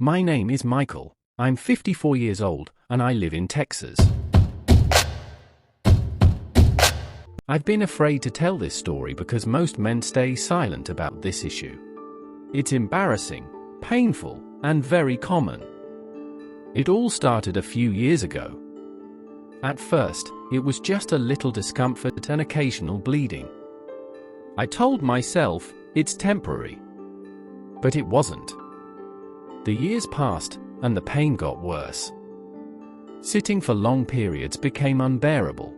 My name is Michael. I'm 54 years old, and I live in Texas. I've been afraid to tell this story because most men stay silent about this issue. It's embarrassing, painful, and very common. It all started a few years ago. At first, it was just a little discomfort and occasional bleeding. I told myself, it's temporary. But it wasn't. The years passed, and the pain got worse. Sitting for long periods became unbearable.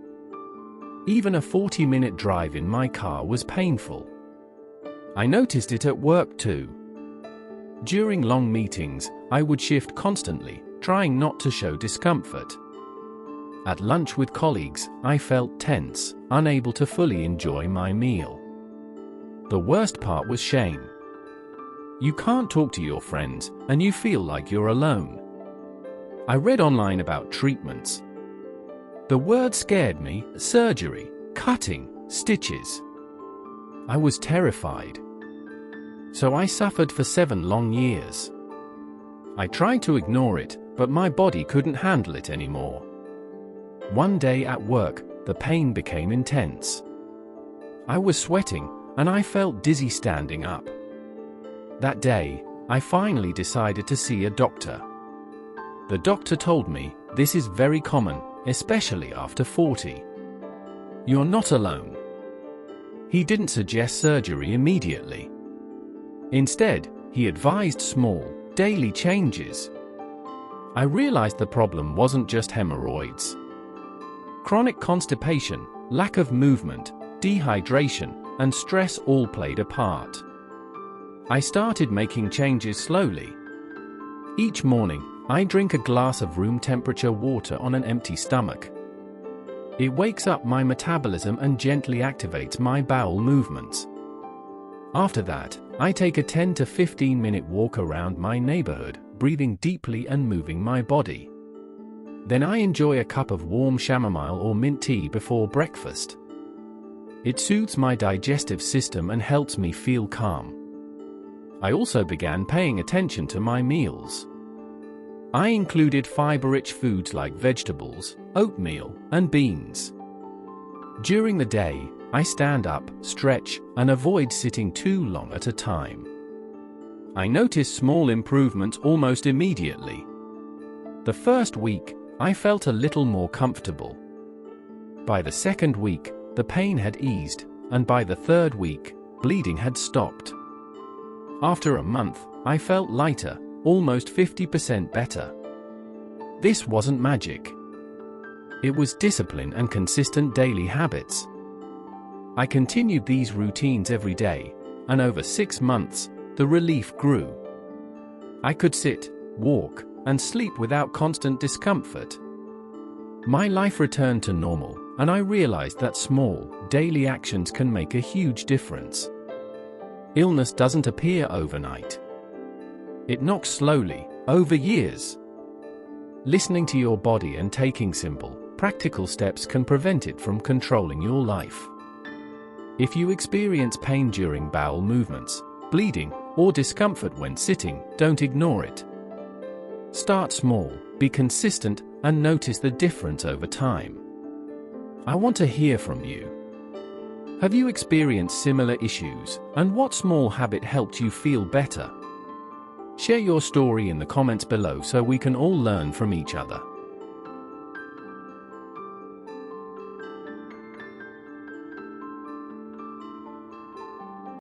Even a 40-minute drive in my car was painful. I noticed it at work too. During long meetings, I would shift constantly, trying not to show discomfort. At lunch with colleagues, I felt tense, unable to fully enjoy my meal. The worst part was shame. You can't talk to your friends, and you feel like you're alone. I read online about treatments. The word scared me: surgery, cutting, stitches. I was terrified. So I suffered for 7 long years. I tried to ignore it, but my body couldn't handle it anymore. One day at work, the pain became intense. I was sweating, and I felt dizzy standing up. That day, I finally decided to see a doctor. The doctor told me, this is very common, especially after 40. You're not alone. He didn't suggest surgery immediately. Instead, he advised small, daily changes. I realized the problem wasn't just hemorrhoids. Chronic constipation, lack of movement, dehydration, and stress all played a part. I started making changes slowly. Each morning, I drink a glass of room temperature water on an empty stomach. It wakes up my metabolism and gently activates my bowel movements. After that, I take a 10 to 15 minute walk around my neighborhood, breathing deeply and moving my body. Then I enjoy a cup of warm chamomile or mint tea before breakfast. It soothes my digestive system and helps me feel calm. I also began paying attention to my meals. I included fiber-rich foods like vegetables, oatmeal, and beans. During the day, I stand up, stretch, and avoid sitting too long at a time. I noticed small improvements almost immediately. The first week, I felt a little more comfortable. By the second week, the pain had eased, and by the third week, bleeding had stopped. After a month, I felt lighter, almost 50% better. This wasn't magic. It was discipline and consistent daily habits. I continued these routines every day, and over 6 months, the relief grew. I could sit, walk, and sleep without constant discomfort. My life returned to normal, and I realized that small, daily actions can make a huge difference. Illness doesn't appear overnight. It knocks slowly, over years. Listening to your body and taking simple, practical steps can prevent it from controlling your life. If you experience pain during bowel movements, bleeding, or discomfort when sitting, don't ignore it. Start small, be consistent, and notice the difference over time. I want to hear from you. Have you experienced similar issues, and what small habit helped you feel better? Share your story in the comments below so we can all learn from each other.